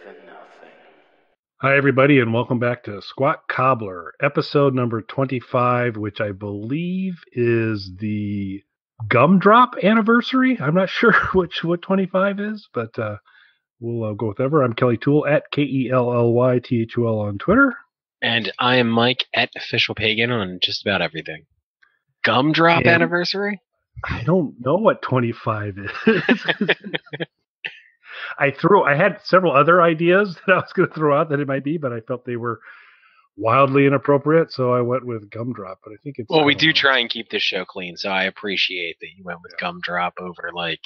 than nothing. Hi, everybody, and welcome back to Squat Cobbler, episode number 25, which I believe is the gumdrop anniversary. I'm not sure what 25 is, but we'll go with whatever. I'm Kelly Toole at KELLYTHUL on Twitter. And I am Mike at Official Pagan on just about everything. Gumdrop anniversary? I don't know what 25 is. I had several other ideas that I was going to throw out that it might be, but I felt they were wildly inappropriate, so I went with gumdrop. But I think it's well, we do try and keep this show clean, so I appreciate that you went with gumdrop over like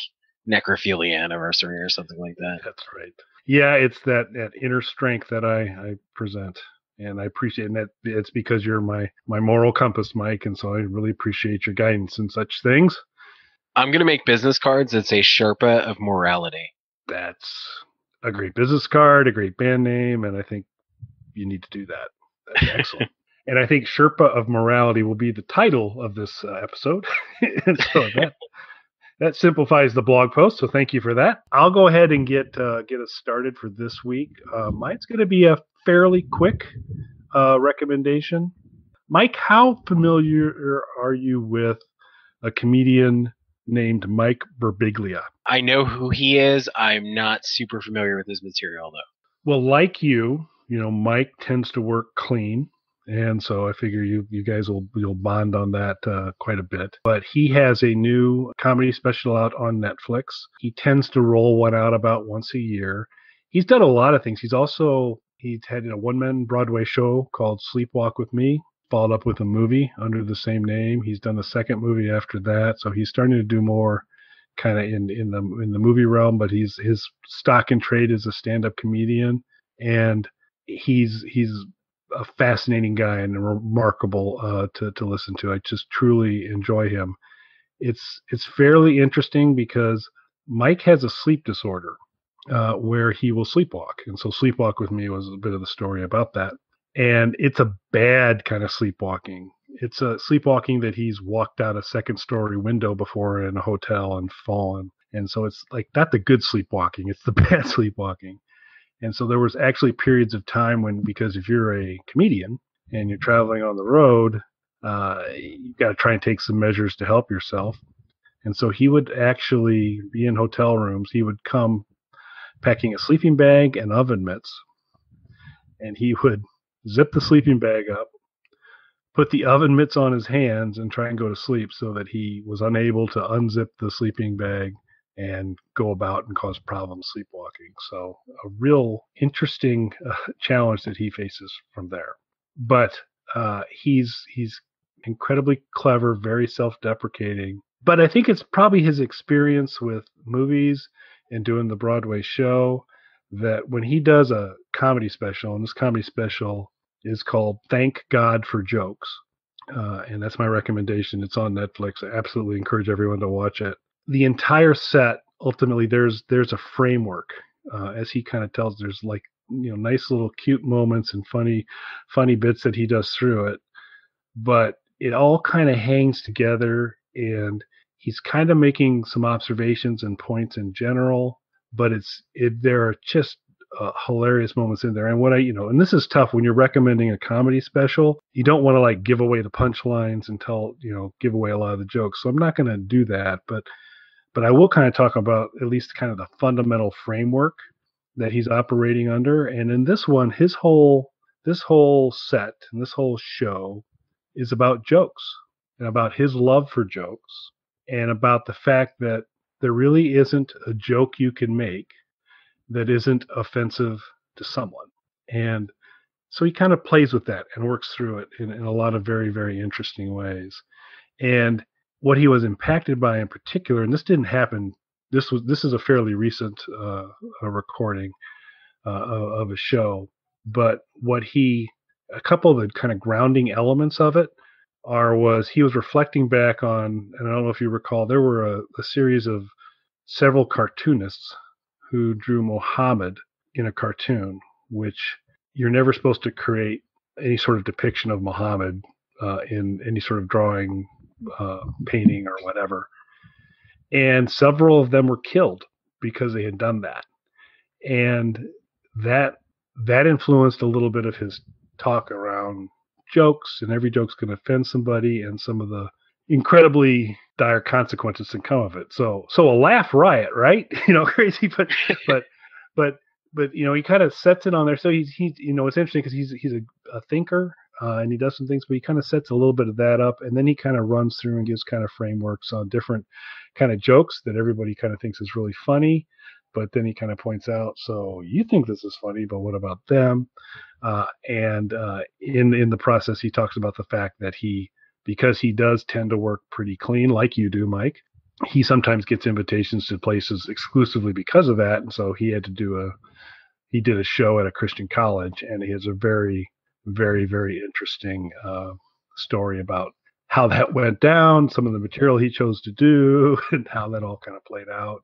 necrophilia anniversary or something like that. That's right. Yeah, it's that inner strength that I present, and I appreciate that. It's because you're my moral compass, Mike, and so I really appreciate your guidance in such things. I'm gonna make business cards that say Sherpa of morality. That's a great business card, a great band name, and I think you need to do that. That's excellent. And I think Sherpa of morality will be the title of this episode. And so that simplifies the blog post, so thank you for that. I'll go ahead and get us started for this week. Mine's going to be a fairly quick recommendation. Mike, how familiar are you with a comedian named Mike Birbiglia? I know who he is. I'm not super familiar with his material, though. Well, like you know, Mike tends to work clean. And so I figure you guys you'll bond on that quite a bit. But he has a new comedy special out on Netflix. He tends to roll one out about once a year. He's done a lot of things. He's had a one-man Broadway show called Sleepwalk with Me, followed up with a movie under the same name. He's done a second movie after that. So he's starting to do more kind of in the movie realm, but his stock and trade is a stand-up comedian, and he's a fascinating guy and remarkable to listen to. I just truly enjoy him. It's fairly interesting because Mike has a sleep disorder where he will sleepwalk, and so Sleepwalk with Me was a bit of the story about that. And it's a bad kind of sleepwalking. It's a sleepwalking that he's walked out a second-story window before in a hotel and fallen. And so it's like not the good sleepwalking; it's the bad sleepwalking. And so there was actually periods of time when, because if you're a comedian and you're traveling on the road, you've got to try and take some measures to help yourself. And so he would actually be in hotel rooms. He would come packing a sleeping bag and oven mitts, and he would zip the sleeping bag up, put the oven mitts on his hands, and try and go to sleep so that he was unable to unzip the sleeping bag and go about and cause problems sleepwalking. So a real interesting challenge that he faces from there. But he's incredibly clever, very self-deprecating. But I think it's probably his experience with movies and doing the Broadway show that when he does a comedy special, and this comedy special is called Thank God for Jokes, and that's my recommendation. It's on Netflix. I absolutely encourage everyone to watch it. The entire set, ultimately, there's a framework, as he kind of tells. There's like, you know, nice little cute moments and funny bits that he does through it, but it all kind of hangs together, and he's kind of making some observations and points in general, but there are just hilarious moments in there. And and this is tough when you're recommending a comedy special. You don't want to like give away the punchlines and give away a lot of the jokes. So I'm not going to do that, but I will kind of talk about at least kind of the fundamental framework that he's operating under. And in this one, this whole set and this whole show is about jokes and about his love for jokes and about the fact that there really isn't a joke you can make that isn't offensive to someone. And so he kind of plays with that and works through it in a lot of very, very interesting ways. And what he was impacted by in particular, and this didn't happen, this is a fairly recent recording of a show, but a couple of the kind of grounding elements of it was he was reflecting back on, and I don't know if you recall, there were a series of several cartoonists who drew Muhammad in a cartoon, which you're never supposed to create any sort of depiction of Muhammad in any sort of drawing, painting, or whatever. And several of them were killed because they had done that. And that influenced a little bit of his talk around jokes, and every joke's going to offend somebody, and some of the incredibly dire consequences that come of it. So a laugh riot, right? Crazy, but but he kind of sets it on there. So he's it's interesting because he's a thinker, and he does some things, but he kind of sets a little bit of that up, and then he kind of runs through and gives kind of frameworks on different kind of jokes that everybody kind of thinks is really funny. But then he kind of points out, so you think this is funny, but what about them? And in the process, he talks about the fact that because he does tend to work pretty clean, like you do, Mike, he sometimes gets invitations to places exclusively because of that. And so he did a show at a Christian college, and he has a very, very, very interesting story about how that went down, some of the material he chose to do, and how that all kind of played out.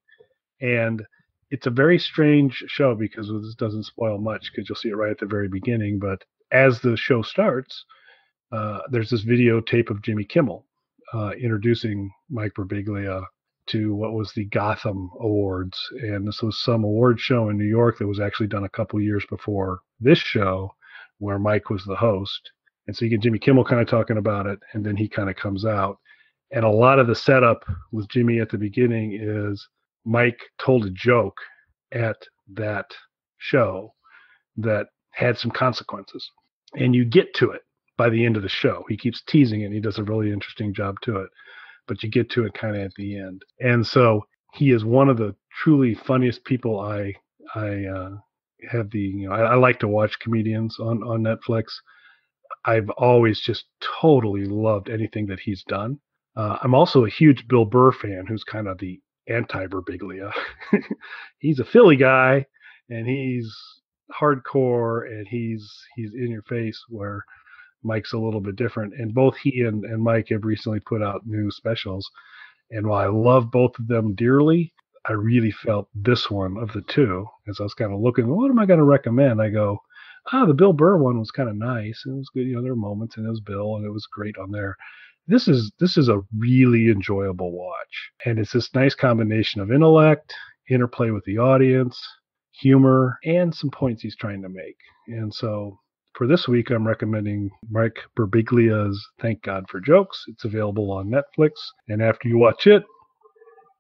And it's a very strange show because this doesn't spoil much because you'll see it right at the very beginning. But as the show starts, there's this videotape of Jimmy Kimmel introducing Mike Birbiglia to what was the Gotham Awards. And this was some award show in New York that was actually done a couple years before this show, where Mike was the host. And so you get Jimmy Kimmel kind of talking about it, and then he kind of comes out. And a lot of the setup with Jimmy at the beginning is Mike told a joke at that show that had some consequences. And you get to it by the end of the show. He keeps teasing it, and he does a really interesting job to it. But you get to it kind of at the end. And so he is one of the truly funniest people I have I like to watch comedians on Netflix. I've always just totally loved anything that he's done. I'm also a huge Bill Burr fan, who's kind of the anti-Birbiglia. He's a Philly guy, and he's hardcore, and he's in your face, where Mike's a little bit different. And both he and Mike have recently put out new specials. And while I love both of them dearly, I really felt this one of the two, as I was kind of looking, what am I going to recommend? I go, the Bill Burr one was kind of nice. It was good. There were moments, and it was Bill, and it was great on there. This is a really enjoyable watch. And it's this nice combination of intellect, interplay with the audience, humor, and some points he's trying to make. And so for this week, I'm recommending Mike Birbiglia's Thank God for Jokes. It's available on Netflix. And after you watch it,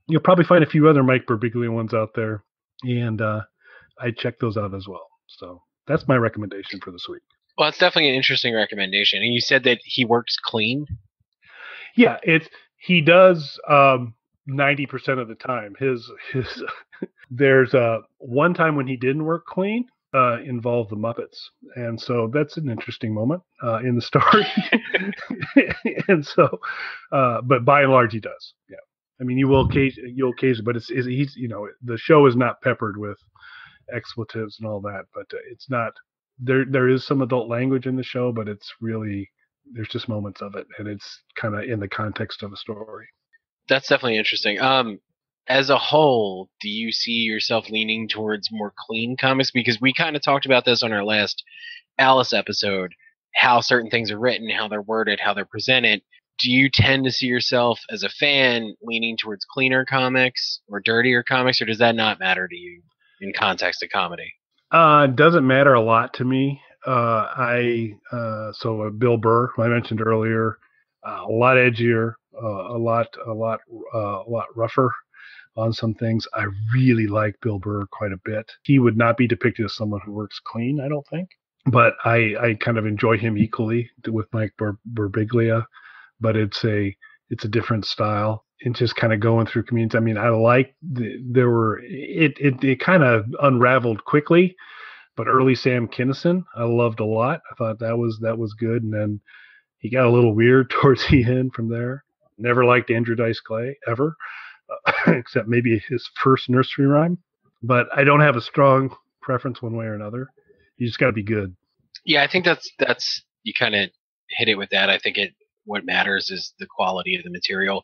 you'll probably find a few other Mike Birbiglia ones out there. And I checked those out as well. So that's my recommendation for this week. Well, it's definitely an interesting recommendation. And you said that he works clean? Yeah, he does 90% of the time. His there's one time when he didn't work clean, involved the Muppets, and so that's an interesting moment in the story. And so, but by and large, he does. Yeah, I mean, you'll occasionally, but he's the show is not peppered with expletives and all that, but it's not. There is some adult language in the show, but it's really, there's just moments of it, and it's kind of in the context of a story. That's definitely interesting. As a whole, do you see yourself leaning towards more clean comics? Because we kind of talked about this on our last Alice episode, how certain things are written, how they're worded, how they're presented. Do you tend to see yourself as a fan leaning towards cleaner comics or dirtier comics, or does that not matter to you in context of comedy? It doesn't matter a lot to me. So Bill Burr, who I mentioned earlier, a lot edgier, a lot rougher on some things. I really like Bill Burr quite a bit. He would not be depicted as someone who works clean, I don't think, but I kind of enjoy him equally with Mike Birbiglia, but it's a different style. And just kind of going through communities. I mean, I like it kind of unraveled quickly, but early Sam Kinison I loved a lot. I thought that was good, and then he got a little weird towards the end from there. Never liked Andrew Dice Clay ever, except maybe his first nursery rhyme. But I don't have a strong preference one way or another. You just got to be good. Yeah, I think that's you kind of hit it with that. I think what matters is the quality of the material.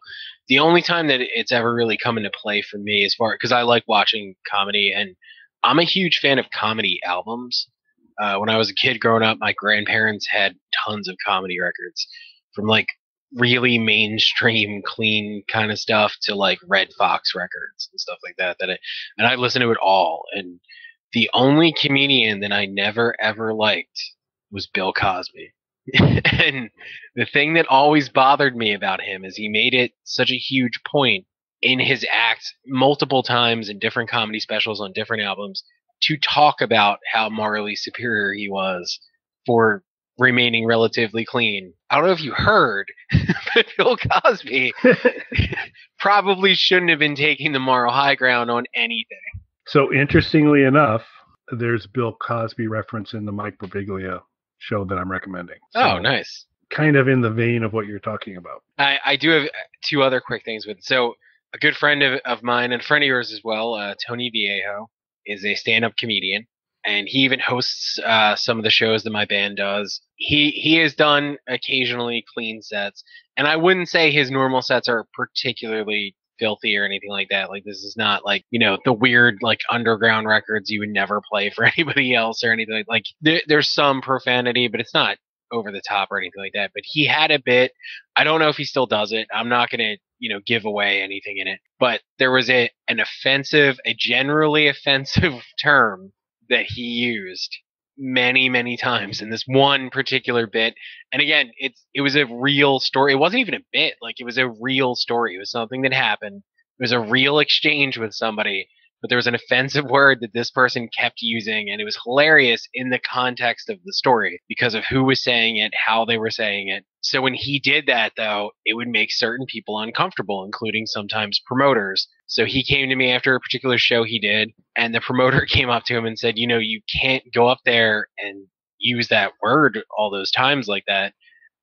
The only time that it's ever really come into play for me is because I like watching comedy, and I'm a huge fan of comedy albums. When I was a kid growing up, my grandparents had tons of comedy records, from like really mainstream, clean kind of stuff to like Red Fox records and stuff like that. And I listened to it all. And The only comedian that I never ever liked was Bill Cosby. And the thing that always bothered me about him is he made it such a huge point in his acts multiple times in different comedy specials on different albums to talk about how morally superior he was for remaining relatively clean. I don't know if you heard, but Bill Cosby probably shouldn't have been taking the moral high ground on anything. So interestingly enough, there's Bill Cosby reference in the Mike Birbiglia show that I'm recommending. So, Oh, nice. Kind of in the vein of what you're talking about. I do have two other quick things with it. So a good friend of mine and a friend of yours as well, Tony Viejo, is a stand-up comedian, and he even hosts some of the shows that my band does. He has done occasionally clean sets, and I wouldn't say his normal sets are particularly filthy or anything like that. Like, this is not like, the weird like underground records you would never play for anybody else or anything like there's some profanity, but it's not over the top or anything like that. But he had a bit. I don't know if he still does it. I'm not going to, give away anything in it. But there was a generally offensive term that he used many, many times in this one particular bit. And again, it was a real story. It wasn't even a bit. Like, it was a real story. It was something that happened. It was a real exchange with somebody. But there was an offensive word that this person kept using, and it was hilarious in the context of the story because of who was saying it, how they were saying it. So when he did that, though, it would make certain people uncomfortable, including sometimes promoters. So he came to me after a particular show he did, and the promoter came up to him and said, you can't go up there and use that word all those times like that.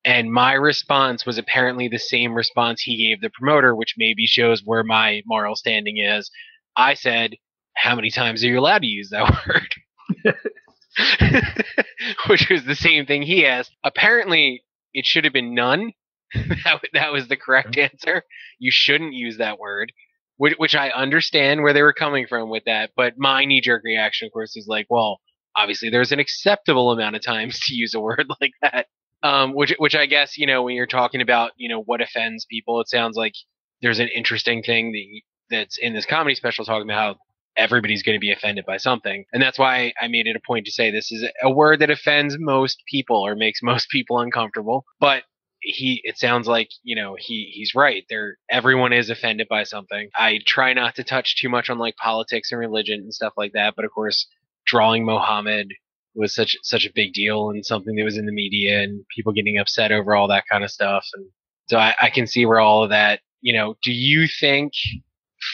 And my response was apparently the same response he gave the promoter, which maybe shows where my moral standing is. I said, how many times are you allowed to use that word? Which was the same thing he asked. Apparently, it should have been none. That was the correct answer. You shouldn't use that word, which I understand where they were coming from with that. But my knee-jerk reaction, of course, is like, well, obviously there's an acceptable amount of times to use a word like that. Which I guess, when you're talking about, what offends people, it sounds like there's an interesting thing that's in this comedy special talking about how everybody's going to be offended by something. And that's why I made it a point to say this is a word that offends most people or makes most people uncomfortable. But it sounds like, he's right. Everyone is offended by something. I try not to touch too much on like politics and religion and stuff like that. But of course, drawing Mohammed was such a big deal and something that was in the media and people getting upset over all that kind of stuff. And so I can see where all of that, do you think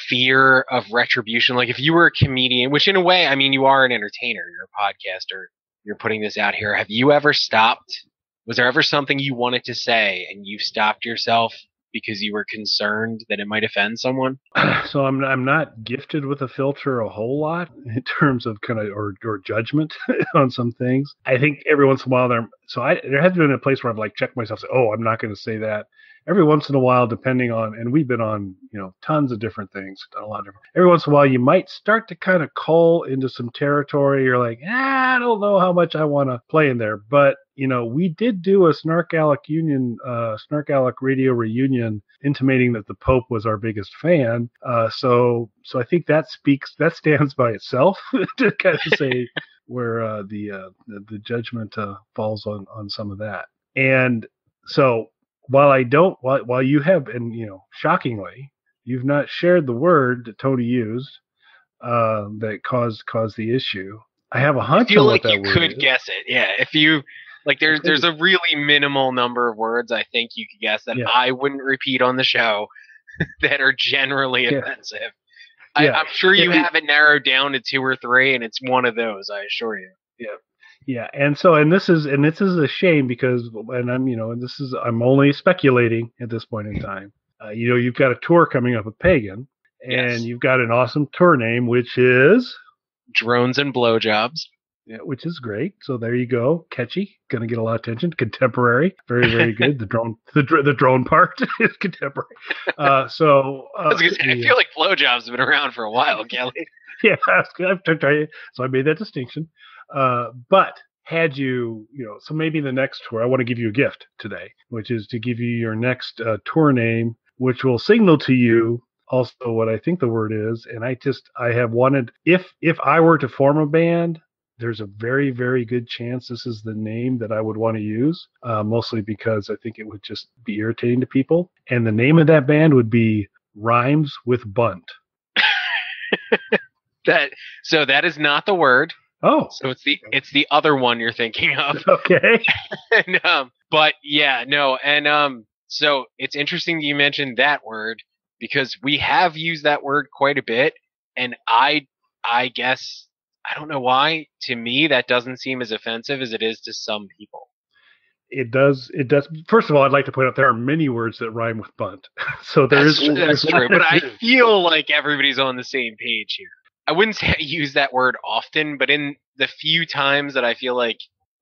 fear of retribution, like if you were a comedian, which in a way, I mean, you are an entertainer, you're a podcaster, you're putting this out here, have you ever stopped? Was there ever something you wanted to say and you stopped yourself because you were concerned that it might offend someone? So I'm not gifted with a filter a whole lot in terms of kind of or judgment on some things. I think every once in a while there has been a place where I've like checked myself, say, oh, I'm not going to say that. Every once in a while, depending on, and we've been on, tons of different things, done a lot of different. Every once in a while, you might start to kind of call into some territory. You're like, I don't know how much I want to play in there. But, we did do a Snark Alec radio reunion intimating that the Pope was our biggest fan. So I think that stands by itself to kind of say where the judgment falls on some of that. And so, while you have, and shockingly, you've not shared the word that Tony used that caused the issue. I have a hunch on what that word is. I feel like you could guess it. Yeah, if you like, there's a really minimal number of words I think you could guess that I wouldn't repeat on the show that are generally offensive. I'm sure you have it narrowed down to 2 or 3, and it's one of those. I assure you. Yeah. Yeah, and this is a shame because, and I'm only speculating at this point in time. You've got a tour coming up with Pagan, and you've got an awesome tour name, which is Drones and Blowjobs. Yeah, which is great. So there you go, catchy, going to get a lot of attention. Contemporary, very very good. The drone part is contemporary. I feel like blowjobs have been around for a while, Kelly. Yeah, so I made that distinction. But had you, so maybe the next tour, I want to give you a gift today, which is to give you your next tour name, which will signal to you also what I think the word is, and I have wanted, if I were to form a band, there's a very, very good chance this is the name that I would want to use, mostly because I think it would just be irritating to people. And the name of that band would be Rhymes with Bunt. So that is not the word. Oh, so it's the other one you're thinking of. Okay. But yeah, no, and so it's interesting that you mentioned that word because we have used that word quite a bit, and I guess I don't know why. To me, that doesn't seem as offensive as it is to some people. It does. First of all, I'd like to point out there are many words that rhyme with bunt. So that's true. But I feel like everybody's on the same page here. I wouldn't say I use that word often, but in the few times that I feel like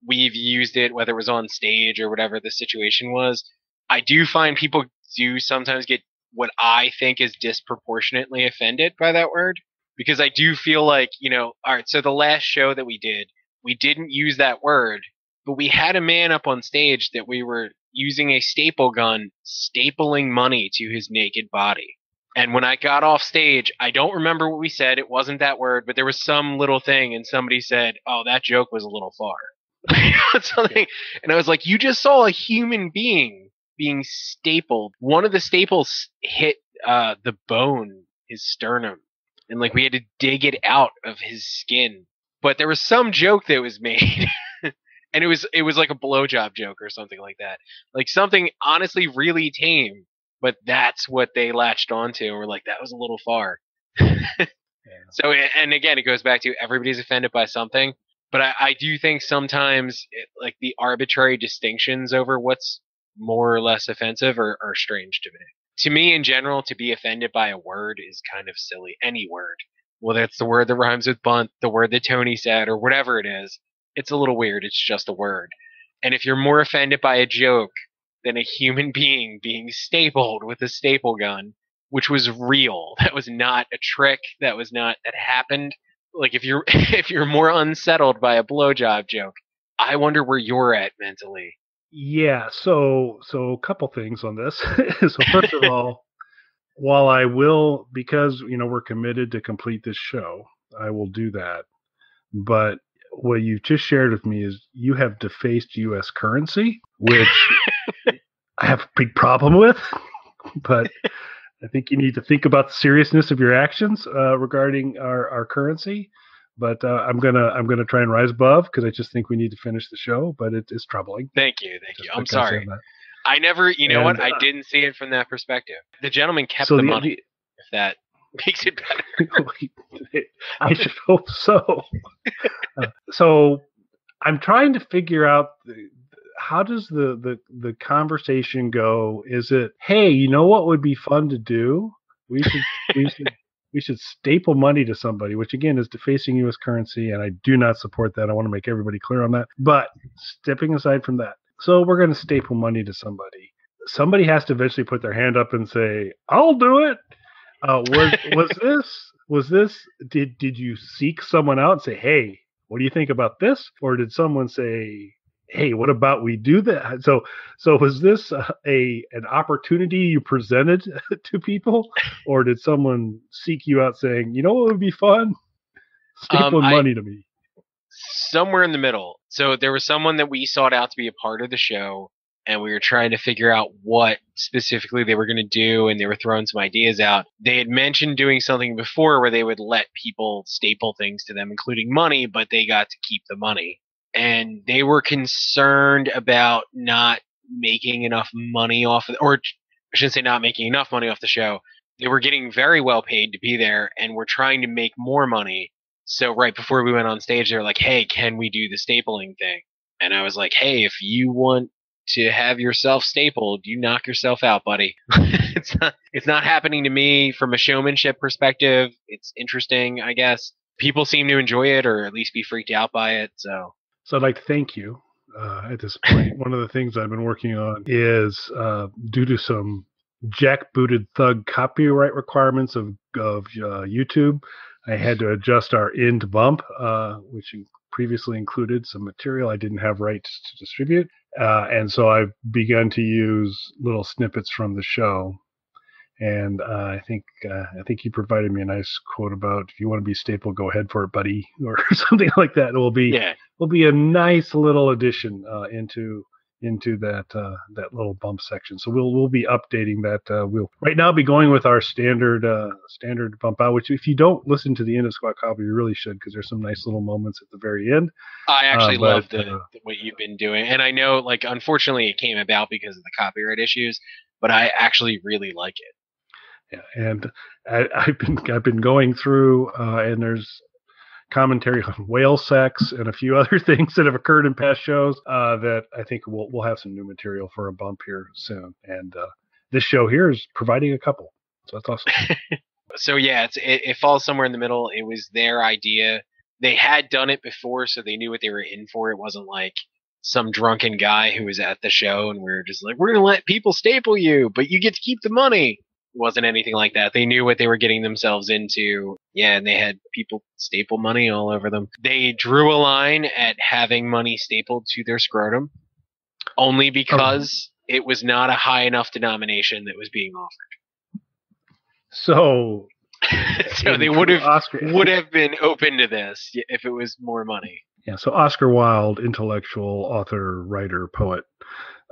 we've used it, whether it was on stage or whatever the situation was, I do find people do sometimes get what I think is disproportionately offended by that word. Because I do feel like, all right, so the last show that we did, we didn't use that word, but we had a man up on stage that we were using a staple gun, stapling money to his naked body. And when I got off stage, I don't remember what we said. It wasn't that word, but there was some little thing, and somebody said, "Oh, that joke was a little far." Something, and I was like, "You just saw a human being being stapled. One of the staples hit the bone, his sternum, and like we had to dig it out of his skin." But there was some joke that was made, and it was like a blowjob joke or something like that, like something honestly really tame. But that's what they latched onto, and we're like, that was a little far. Yeah. So, and again, it goes back to everybody's offended by something. But I do think sometimes, like the arbitrary distinctions over what's more or less offensive are strange to me. To me, in general, to be offended by a word is kind of silly. Any word. Whether it's the word that rhymes with bunt, the word that Tony said, or whatever it is, it's a little weird. It's just a word. And if you're more offended by a joke than a human being stapled with a staple gun, which was real. That was not a trick. That happened. Like if you're more unsettled by a blowjob joke, I wonder where you're at mentally. Yeah, so a couple things on this. So first of all, while I will, because we're committed to complete this show, I will do that. But what you just shared with me is you have defaced U.S. currency, which I have a big problem with. But I think you need to think about the seriousness of your actions regarding our currency. But I'm gonna try and rise above because I just think we need to finish the show. But it is troubling. Thank you. I'm sorry. I never, know what? I didn't see it from that perspective. The gentleman kept the money. If that makes it better. I should hope so. So I'm trying to figure out how does the conversation go? Is it, hey, you know what would be fun to do? We should staple money to somebody, which again is defacing U.S. currency, and I do not support that. I want to make everybody clear on that. But stepping aside from that, so we're going to staple money to somebody. Somebody has to eventually put their hand up and say, "I'll do it." Was this? Did you seek someone out and say, "Hey, what do you think about this?" Or did someone say, "Hey, what about we do that?" So was this an opportunity you presented to people, or did someone seek you out saying, "You know what would be fun? Stapling money to me"? Somewhere in the middle. So there was someone that we sought out to be a part of the show, and we were trying to figure out what specifically they were going to do, and they were throwing some ideas out. They had mentioned doing something before where they would let people staple things to them, including money, but they got to keep the money. And they were concerned about not making enough money off of, or I shouldn't say not making enough money off the show. They were getting very well paid to be there and were trying to make more money. So right before we went on stage, they were like, "Hey, can we do the stapling thing?" And I was like, "Hey, if you want to have yourself stapled, you knock yourself out, buddy." It's not happening to me from a showmanship perspective. It's interesting, I guess. People seem to enjoy it or at least be freaked out by it. So I'd like to thank you at this point. One of the things I've been working on is due to some jackbooted thug copyright requirements of YouTube, I had to adjust our end bump, which previously included some material I didn't have rights to distribute. And so I've begun to use little snippets from the show. And I think you provided me a nice quote about, if you want to be staple, go ahead for it, buddy, or something like that. It will be a nice little addition into that little bump section. So we'll be updating that. We'll right now be going with our standard bump out, which if you don't listen to the end of Squat Cobbler, you really should, because there's some nice little moments at the very end. I actually love what you've been doing, and I know, like, unfortunately it came about because of the copyright issues, but I actually really like it. Yeah, and I've been going through, and there's commentary on whale sex and a few other things that have occurred in past shows that I think we'll have some new material for a bump here soon. And this show here is providing a couple, so that's awesome. So yeah, it falls somewhere in the middle. It was their idea. They had done it before, so they knew what they were in for. It wasn't like some drunken guy who was at the show and we were just like, we're gonna let people staple you, but you get to keep the money. It wasn't anything like that. They knew what they were getting themselves into. Yeah, and they had people staple money all over them. They drew a line at having money stapled to their scrotum only because it was not a high enough denomination that was being offered. So they would have been open to this if it was more money. Yeah, so Oscar Wilde, intellectual author, writer, poet,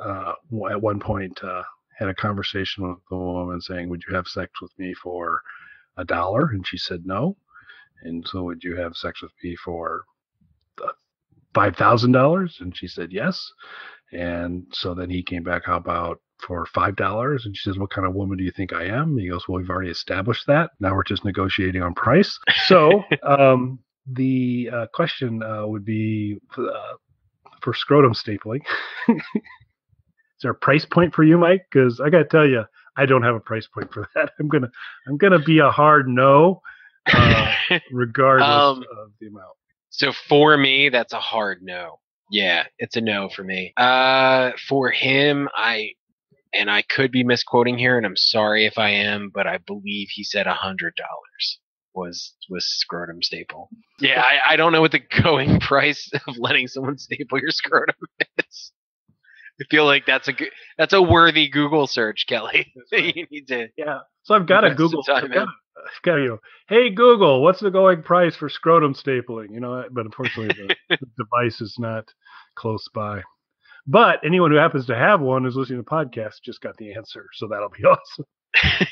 at one point had a conversation with a woman saying, would you have sex with me for $1? And she said no. And so, would you have sex with me for $5,000? And she said yes. And so then he came back, how about for $5? And she says, what kind of woman do you think I am? And he goes, well, we've already established that. Now we're just negotiating on price. So the question would be for scrotum stapling. Is there a price point for you, Mike? Because I got to tell you, I don't have a price point for that. I'm gonna be a hard no, regardless of the amount. So for me, that's a hard no. Yeah, it's a no for me. For him, I could be misquoting here, and I'm sorry if I am, but I believe he said $100 was scrotum staple. Yeah, I don't know what the going price of letting someone staple your scrotum is. I feel like that's a worthy Google search, Kelly. You need to. Yeah. So I've got to Google. I've got to, hey Google, what's the going price for scrotum stapling? But unfortunately the device is not close by. But anyone who happens to have one who's listening to the podcast just got the answer, so that'll be awesome.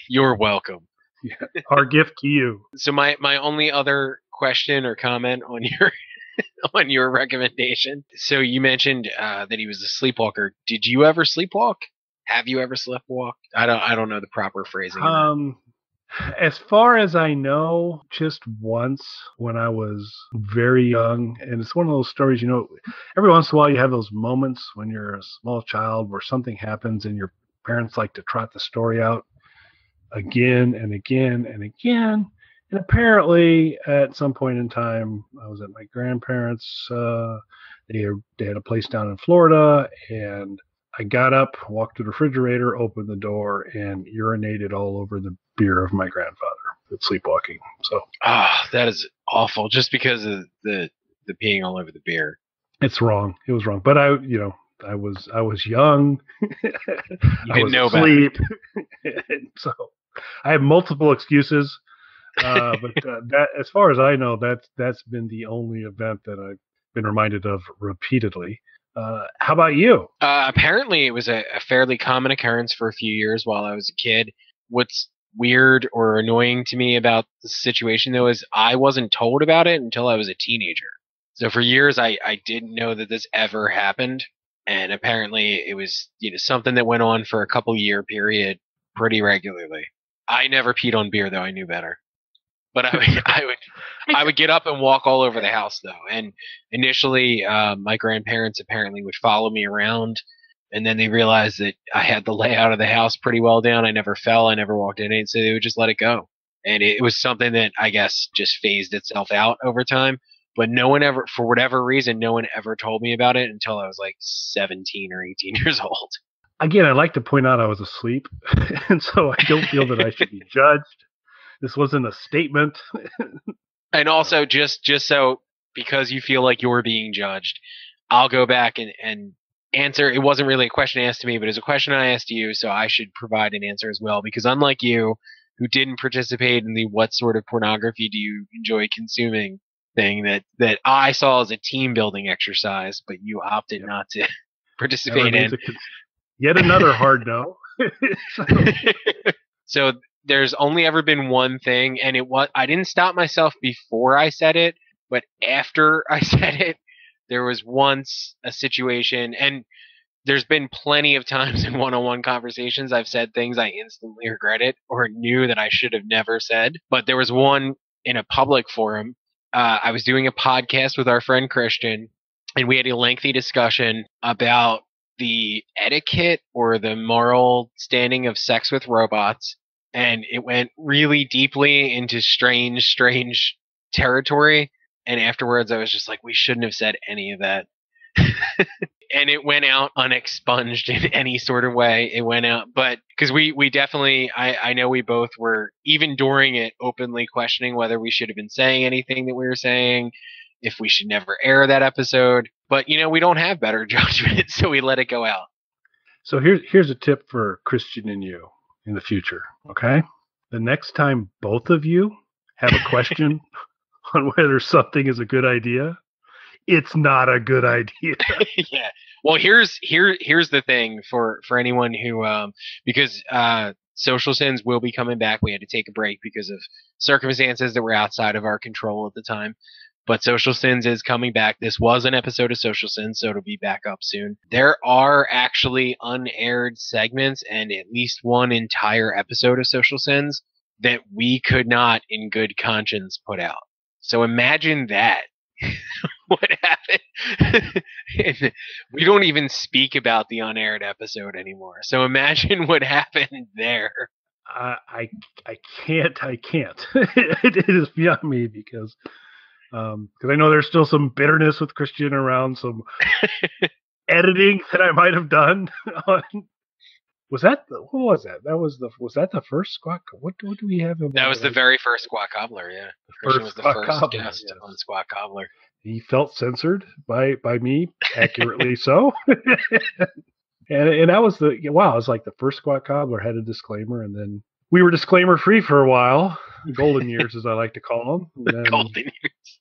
You're welcome. Yeah, our gift to you. So my only other question or comment on your recommendation. So you mentioned that he was a sleepwalker. Did you ever sleepwalk? Have you ever sleepwalked? I don't know the proper phrasing. As far as I know, just once when I was very young. And it's one of those stories, every once in a while you have those moments when you're a small child where something happens and your parents like to trot the story out again and again and again. And apparently, at some point in time, I was at my grandparents'. They had a place down in Florida, and I got up, walked to the refrigerator, opened the door, and urinated all over the beer of my grandfather with sleepwalking. So, that is awful. Just because of the peeing all over the beer. It's wrong. It was wrong. But I was young. I was asleep. So I have multiple excuses. But that, as far as I know, that's been the only event that I've been reminded of repeatedly. How about you? Apparently, it was a fairly common occurrence for a few years while I was a kid. What's weird or annoying to me about the situation, though, is I wasn't told about it until I was a teenager. So for years, I didn't know that this ever happened, and apparently it was something that went on for a couple-year period pretty regularly. I never peed on beer, though. I knew better. But I would get up and walk all over the house, though. And initially, my grandparents apparently would follow me around, and then they realized that I had the layout of the house pretty well down. I never fell. I never walked in it, so they would just let it go. And it was something that I guess just phased itself out over time. But no one ever, for whatever reason, no one ever told me about it until I was like 17 or 18 years old. Again, I'd like to point out I was asleep, and so I don't feel that I should be judged. This wasn't a statement. And also, just so, because you feel like you're being judged, I'll go back and answer. It wasn't really a question asked to me, but it was a question I asked you, so I should provide an answer as well. Because unlike you, who didn't participate in the what sort of pornography do you enjoy consuming thing that I saw as a team building exercise, but you opted not to participate in. Yet another hard no. So there's only ever been one thing, and I didn't stop myself before I said it, but after I said it, there was once a situation, and there's been plenty of times in one-on-one conversations I've said things I instantly regretted or knew that I should have never said. But there was one in a public forum. I was doing a podcast with our friend Christian, and we had a lengthy discussion about the etiquette or the moral standing of sex with robots. And it went really deeply into strange territory. And afterwards, I was just like, we shouldn't have said any of that. And it went out unexpunged in any sort of way. It went out, but because we definitely, I know we both were, even during it, openly questioning whether we should have been saying anything that we were saying, if we should never air that episode. But, we don't have better judgment, so we let it go out. So here's a tip for Christian and you in the future, okay? The next time both of you have a question on whether something is a good idea, it's not a good idea. Yeah. Well, here's the thing for anyone who because Social Sins will be coming back. We had to take a break because of circumstances that were outside of our control at the time. But Social Sins is coming back. This was an episode of Social Sins, so it'll be back up soon. There are actually unaired segments and at least one entire episode of Social Sins that we could not in good conscience put out. So imagine that. What happened? We don't even speak about the unaired episode anymore. So imagine what happened there. I can't. It is beyond me because I know there's still some bitterness with Christian around some editing that I might have done. Was that what was that? Was that the first Squawk? What do we have? That was the very first Squawk Cobbler. Yeah, Christian was the first guest on Squawk Cobbler. He felt censored by me, accurately so. and that was it was like the first Squawk Cobbler had a disclaimer, and then we were disclaimer free for a while. Golden years, as I like to call them. Then, golden years.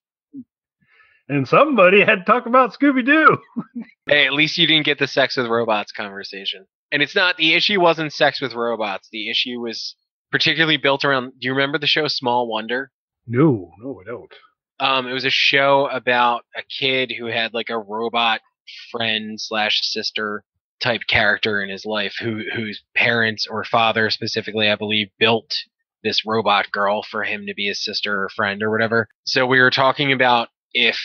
And somebody had to talk about Scooby-Doo. Hey, at least you didn't get the sex with robots conversation. And it's not, the issue wasn't sex with robots. The issue was particularly built around, do you remember the show Small Wonder? No, I don't. It was a show about a kid who had like a robot friend / sister type character in his life whose parents or father specifically, I believe, built this robot girl for him to be his sister or friend or whatever. So we were talking about if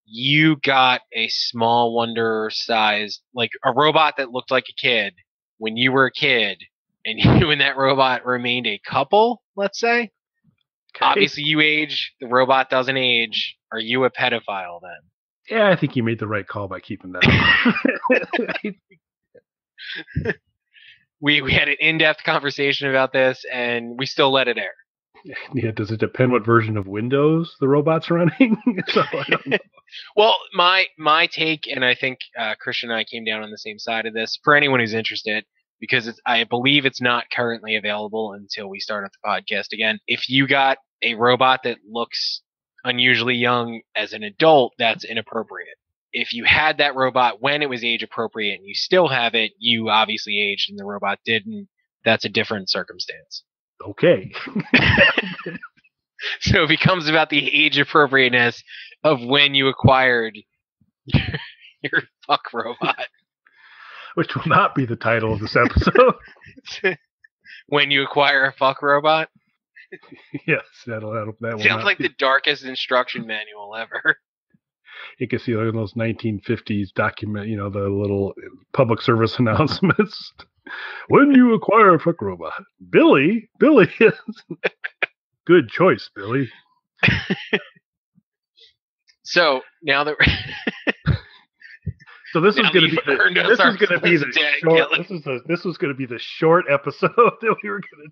you got a Small Wonder sized, like a robot that looked like a kid when you were a kid, and you and that robot remained a couple, let's say. Okay. Obviously you age, the robot doesn't age. Are you a pedophile then? Yeah, I think you made the right call by keeping that. We had an in-depth conversation about this, and we still let it air. Yeah, does it depend what version of Windows the robot's running? So I don't know. Well, my take, and I think Christian and I came down on the same side of this, for anyone who's interested, because I believe it's not currently available until we start up the podcast again. If you got a robot that looks unusually young as an adult, that's inappropriate. If you had that robot when it was age appropriate and you still have it, you obviously aged and the robot didn't. That's a different circumstance. Okay. So it becomes about the age appropriateness of when you acquired your fuck robot. Which will not be the title of this episode. When you acquire a fuck robot? Yes, that will sounds like the darkest instruction manual ever. You can see those 1950s document, the little public service announcements. When you acquire a fuck robot, Billy is good choice, Billy. So now that so this was going to be this was going to be the short episode that we were going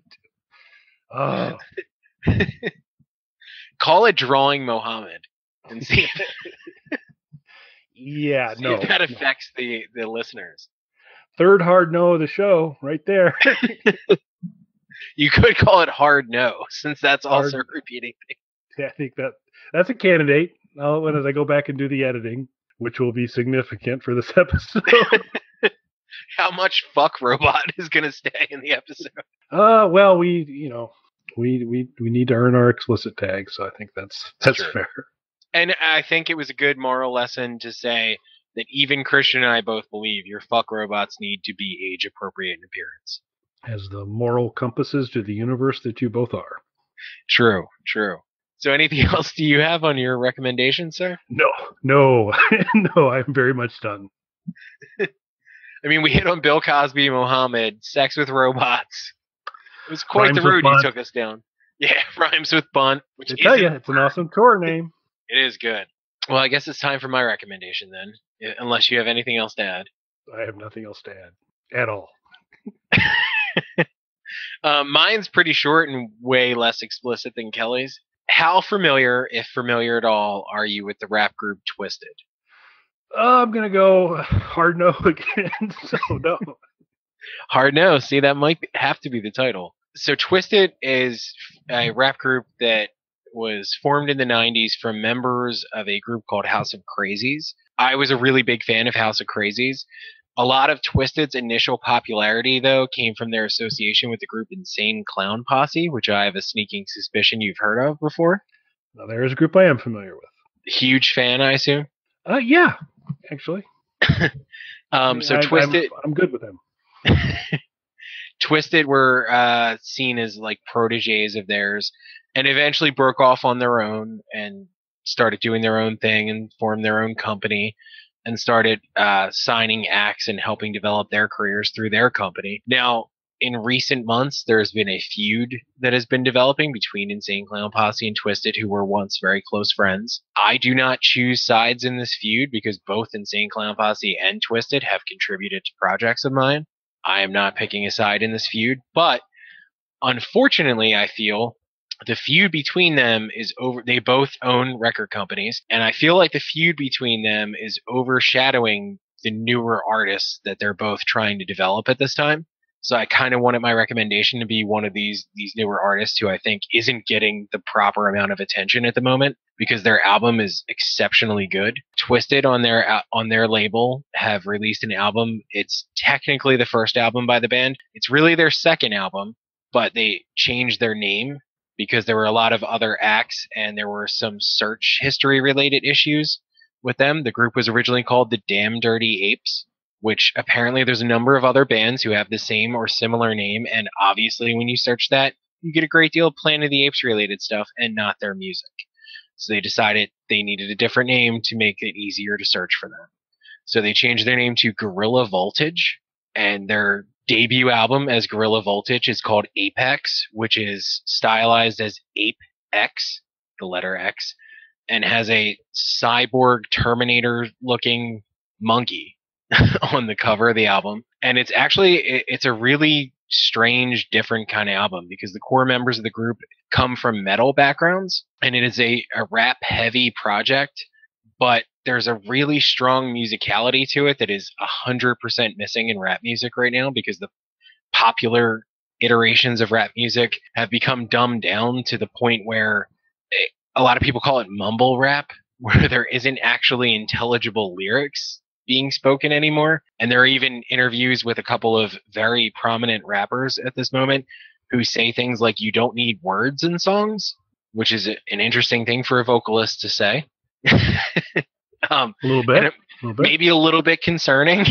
to do. Call it Drawing Mohammed and see. Yeah, See if no. that affects the listeners. Third hard no of the show, right there. You could call it hard no, since that's also Hard. repeating things. Yeah, I think that's a candidate. As I go back and do the editing, which will be significant for this episode. How much fuck robot is going to stay in the episode? Well, we need to earn our explicit tag, so I think that's fair. And I think it was a good moral lesson to say that even Christian and I both believe your fuck robots need to be age appropriate in appearance. As the moral compasses to the universe that you both are. True. So anything else do you have on your recommendation, sir? No, no, I'm very much done. I mean, we hit on Bill Cosby, Mohammed, sex with robots. It was quite Rhymes the road with he took us down. Yeah, rhymes with bunt. Which I tell you, it's an awesome tour name. It is good. Well, I guess it's time for my recommendation then, unless you have anything else to add. I have nothing else to add at all. Mine's pretty short and way less explicit than Kelly's. How familiar, if familiar at all, are you with the rap group Twisted? I'm going to go hard no again, so no. Hard no. See, that might have to be the title. So Twisted is a rap group that was formed in the 90s from members of a group called House of Crazies. I was a really big fan of House of Crazies. A lot of Twisted's initial popularity, though, came from their association with the group Insane Clown Posse, which I have a sneaking suspicion you've heard of before. Now, there is a group I am familiar with. Huge fan, I assume? Yeah, actually. Twisted... I'm good with them. Twisted were seen as like proteges of theirs and eventually broke off on their own and started doing their own thing and formed their own company and started signing acts and helping develop their careers through their company. Now, in recent months, there's been a feud that has been developing between Insane Clown Posse and Twisted, who were once very close friends. I do not choose sides in this feud because both Insane Clown Posse and Twisted have contributed to projects of mine. I am not picking a side in this feud, but unfortunately, I feel the feud between them is over. They both own record companies, and I feel like the feud between them is overshadowing the newer artists that they're both trying to develop at this time. So I kind of wanted my recommendation to be one of these newer artists who I think isn't getting the proper amount of attention at the moment because their album is exceptionally good. Twisted on their label have released an album. It's technically the first album by the band. It's really their second album, but they changed their name because there were a lot of other acts and there were some search history related issues with them. The group was originally called the Damn Dirty Apes, which apparently there's a number of other bands who have the same or similar name, and obviously when you search that, you get a great deal of Planet of the Apes related stuff and not their music. So they decided they needed a different name to make it easier to search for them. So they changed their name to Gorilla Voltage, and their debut album as Gorilla Voltage is called Ape-X, which is stylized as Ape-X, the letter X, and has a cyborg Terminator looking monkey on the cover of the album. And it's a really strange, different kind of album because the core members of the group come from metal backgrounds, and it is a rap heavy project, but there's a really strong musicality to it that is 100% missing in rap music right now because the popular iterations of rap music have become dumbed down to the point where a lot of people call it mumble rap, where there isn't actually intelligible lyrics being spoken anymore. And there are even interviews with a couple of very prominent rappers at this moment who say things like you don't need words in songs, which is an interesting thing for a vocalist to say. A little bit. Maybe a little bit concerning.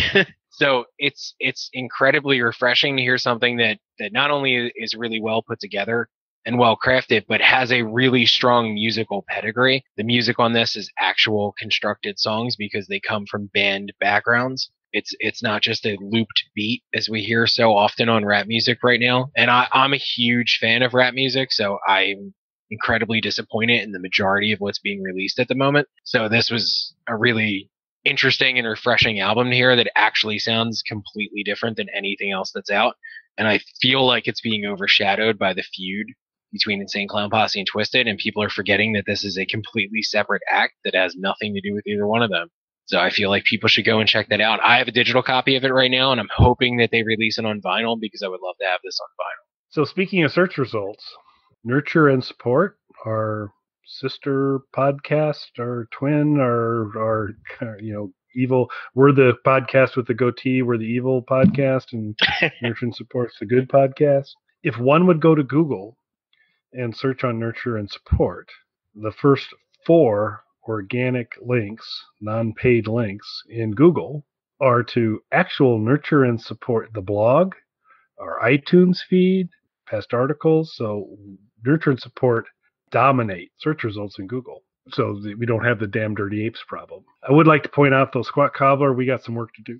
So it's incredibly refreshing to hear something that not only is really well put together and well crafted, but has a really strong musical pedigree. The music on this is actual constructed songs because they come from band backgrounds. It's not just a looped beat as we hear so often on rap music right now. And I'm a huge fan of rap music, so I'm incredibly disappointed in the majority of what's being released at the moment. So this was a really interesting and refreshing album to hear that actually sounds completely different than anything else that's out. And I feel like it's being overshadowed by the feud between Insane Clown Posse and Twisted, and people are forgetting that this is a completely separate act that has nothing to do with either one of them. So I feel like people should go and check that out. I have a digital copy of it right now, and I'm hoping that they release it on vinyl because I would love to have this on vinyl. So speaking of search results, Nurture and Support, our sister podcast, our twin, our evil. We're the podcast with the goatee. We're the evil podcast, and Nurture and Support's the good podcast. If one would go to Google and search on Nurture and Support, the first 4 organic links, non-paid links in Google are to actual Nurture and Support, the blog, our iTunes feed, past articles. So Nurture and Support dominate search results in Google. So we don't have the damn dirty apes problem. I would like to point out, though, Squat Cobbler, we got some work to do.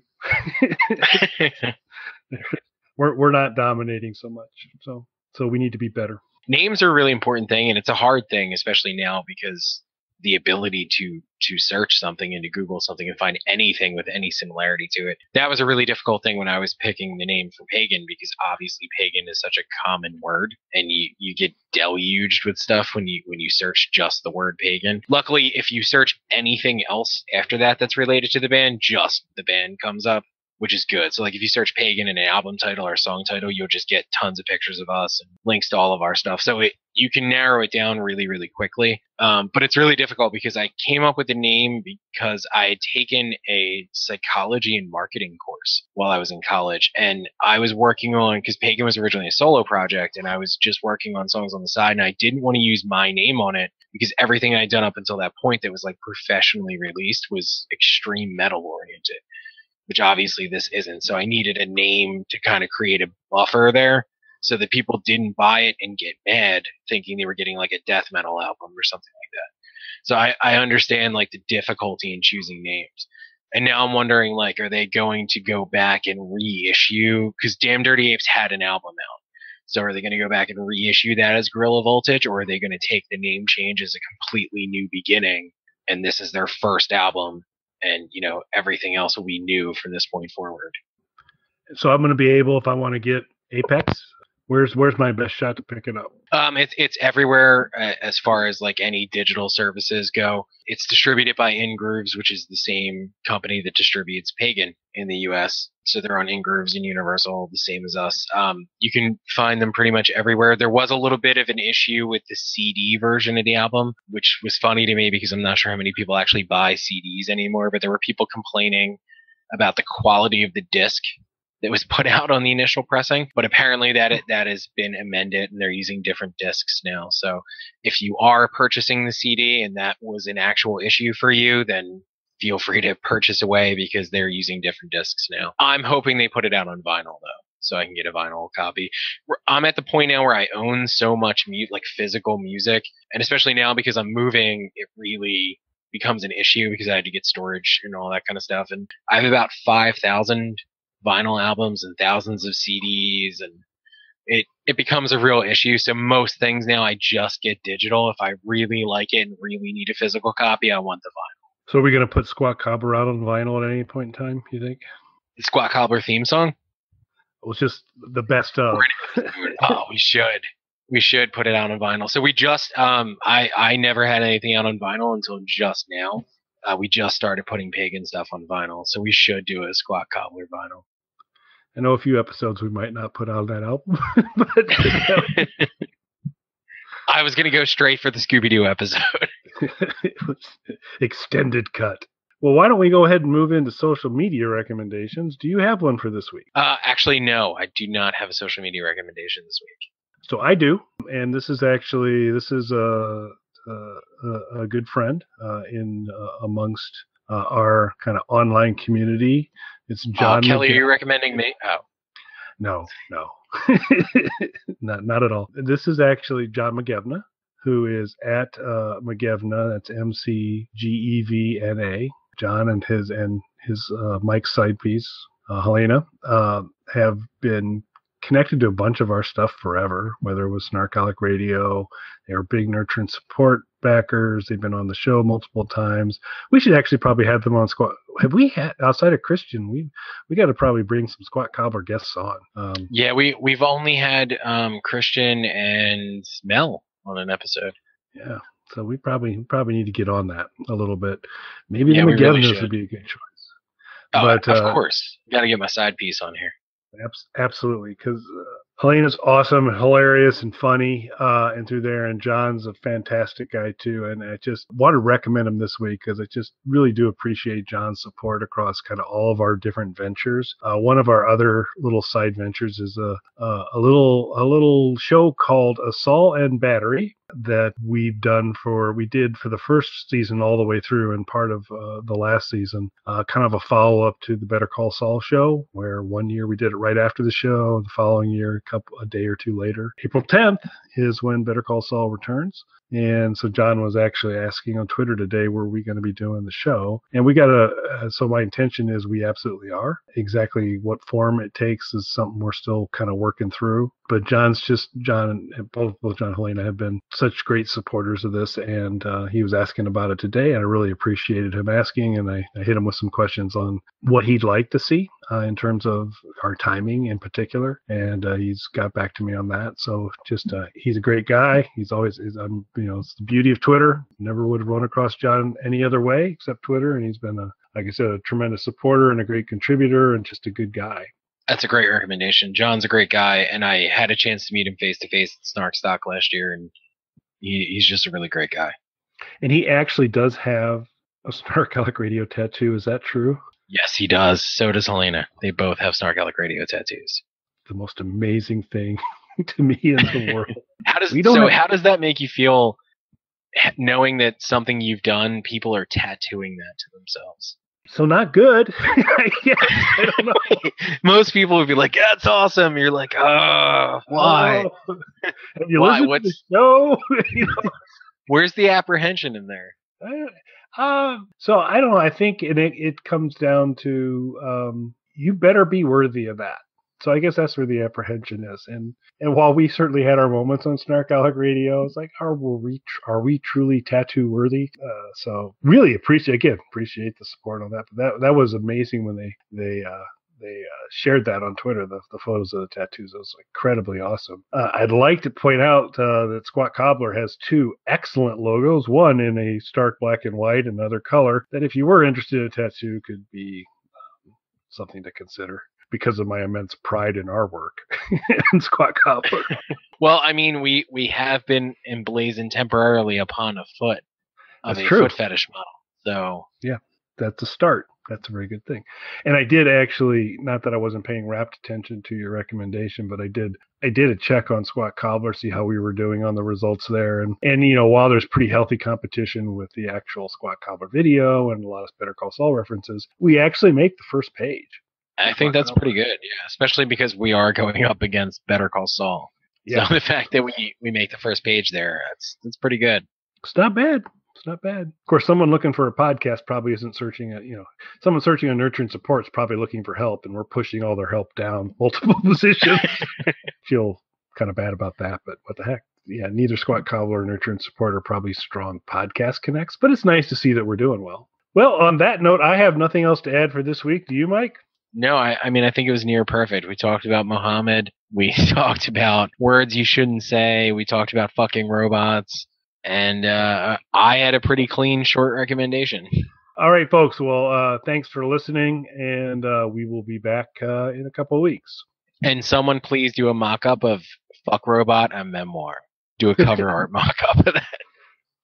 We're not dominating so much. So we need to be better. Names are a really important thing, and it's a hard thing, especially now, because the ability to search something into Google something and find anything with any similarity to it. That was a really difficult thing when I was picking the name for pagan, because obviously pagan is such a common word, and you get deluged with stuff when you search just the word pagan. Luckily, if you search anything else after that that's related to the band, just the band comes up, which is good. So like if you search pagan in an album title or a song title, you'll just get tons of pictures of us and links to all of our stuff. So you can narrow it down really, really quickly. But it's really difficult because I came up with the name because I had taken a psychology and marketing course while I was in college. And I was working on, because Pagan was originally a solo project, and I was just working on songs on the side, and I didn't want to use my name on it because everything I'd done up until that point that was like professionally released was extreme metal oriented, which obviously this isn't. So I needed a name to kind of create a buffer there so that people didn't buy it and get mad thinking they were getting like a death metal album or something like that. So I understand like the difficulty in choosing names. And now I'm wondering, like, are they going to go back and reissue? Because Damn Dirty Apes had an album out. So are they going to go back and reissue that as Guerrilla Voltage, or are they going to take the name change as a completely new beginning, and this is their first album, and everything else will be new from this point forward? So I'm going to be able, if I want to get Ape-X, where's my best shot to pick it up? It's everywhere as far as like any digital services go. It's distributed by Ingrooves, which is the same company that distributes Pagan in the U.S. So they're on Ingrooves and Universal, the same as us. You can find them pretty much everywhere. There was a little bit of an issue with the CD version of the album, which was funny to me because I'm not sure how many people actually buy CDs anymore, but there were people complaining about the quality of the disc that was put out on the initial pressing, but apparently that has been amended and they're using different discs now. So if you are purchasing the CD and that was an actual issue for you, then feel free to purchase away because they're using different discs now. I'm hoping they put it out on vinyl though, so I can get a vinyl copy. I'm at the point now where I own so much like physical music, and especially now because I'm moving, it really becomes an issue because I had to get storage and all that kind of stuff. And I have about 5,000 vinyl albums and thousands of CDs, and it becomes a real issue. So most things now I just get digital. If I really like it and really need a physical copy, I want the vinyl. So are we going to put Squat Cobbler out on vinyl at any point in time, you think? The Squat Cobbler theme song? It was just the best of. Oh, we should put it out on vinyl. So we just I never had anything out on vinyl until just now. We just started putting Pagan stuff on vinyl, so we should do a Squat Cobbler vinyl. I know a few episodes we might not put out of that album, but I was going to go straight for the Scooby-Doo episode. It was extended cut. Well, why don't we go ahead and move into social media recommendations? Do you have one for this week? Actually, no, I do not have a social media recommendation this week. So I do, and this is a good friend in amongst our kind of online community. It's John. Kelly, are you recommending me? Oh, no, not at all. This is actually John McGevna, who is at McGevna. That's McGevna. John and his Mike's side piece, Helena, have been connected to a bunch of our stuff forever, whether it was Snarkalic Radio. They were big Nurture and Support backers. They've been on the show multiple times. We should actually probably have them on Squat. Have we had, outside of Christian, we got to probably bring some Squat Cobbler guests on. Yeah, we've only had Christian and Mel on an episode. Yeah. So we probably need to get on that a little bit. Maybe Yeah, the we really McGivens should. would be a good choice. Oh, But of course. Got to get my side piece on here. absolutely, because Helena's awesome, hilarious, and funny, and through there. And John's a fantastic guy too. And I just want to recommend him this week because I just really do appreciate John's support across kind of all of our different ventures. One of our other little side ventures is a little show called Assault and Battery that we did for the first season all the way through, and part of the last season, kind of a follow-up to the Better Call Saul show, where one year we did it right after the show, the following year a day or two later. April 10th is when Better Call Saul returns. And so John was actually asking on Twitter today, were we going to be doing the show? And we got so my intention is we absolutely are. Exactly what form it takes is something we're still kind of working through. But John and both John and Helena have been such great supporters of this. And he was asking about it today. And I really appreciated him asking. And I hit him with some questions on what he'd like to see in terms of our timing in particular. And he's got back to me on that. So just he's a great guy. It's the beauty of Twitter. Never would have run across John any other way except Twitter. And he's been, like I said, a tremendous supporter and a great contributor and just a good guy. That's a great recommendation. John's a great guy, and I had a chance to meet him face to face at Snark Stock last year, and he's just a really great guy. And he actually does have a Snark Alec Radio tattoo. Is that true? Yes, he does. So does Helena. They both have Snark Alec Radio tattoos. The most amazing thing to me in the world. How does that make you feel, knowing that something you've done, people are tattooing that to themselves? So not good. I don't know. Most people would be like, "That's awesome." You're like, "Oh, why? Have you listened to the show?" Where's the apprehension in there? So I don't know. I think it comes down to you better be worthy of that. So I guess that's where the apprehension is. And while we certainly had our moments on Snark Alec Radio, it's like, are we truly tattoo worthy? So really appreciate the support on that. But that was amazing when they shared that on Twitter, the photos of the tattoos. It was incredibly awesome. I'd like to point out that Squat Cobbler has two excellent logos, one in a stark black and white, another color, that if you were interested in a tattoo could be something to consider, because of my immense pride in our work and Squat Cobbler. Well, I mean, we have been emblazoned temporarily upon a foot of That's a true. foot fetish model. So yeah, that's a start. That's a very good thing. And I did actually, not that I wasn't paying rapt attention to your recommendation, but I did a check on Squat Cobbler, see how we were doing on the results there. And while there's pretty healthy competition with the actual Squat Cobbler video and a lot of Better Call Saul references, we actually make the first page. I think that's pretty good, yeah, especially because we are going up against Better Call Saul. Yeah. So the fact that we make the first page there, that's pretty good. It's not bad. It's not bad. Of course, someone looking for a podcast probably isn't searching at, someone searching on Nurture and Support is probably looking for help, and we're pushing all their help down multiple positions. Feel kind of bad about that, but what the heck? Yeah, neither Squat Cobbler or Nurture and Support are probably strong podcast connects, but it's nice to see that we're doing well. Well, on that note, I have nothing else to add for this week. Do you, Mike? No, I mean, I think it was near perfect. We talked about Muhammad. We talked about words you shouldn't say. We talked about fucking robots. And I had a pretty clean, short recommendation. All right, folks. Well, thanks for listening, and we will be back in a couple of weeks. And someone please do a mock-up of Fuck Robot, a memoir. Do a cover art mock-up of that.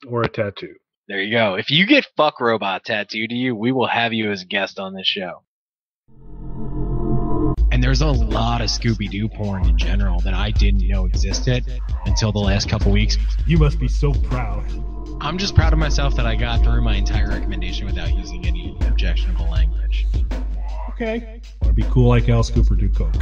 Or a tattoo. There you go. If you get Fuck Robot tattooed to you, we will have you as a guest on this show. And there's a lot of Scooby-Doo porn in general that I didn't know existed until the last couple weeks. You must be so proud. I'm just proud of myself that I got through my entire recommendation without using any objectionable language. Okay. Want to be cool like Alice Cooper, do coke.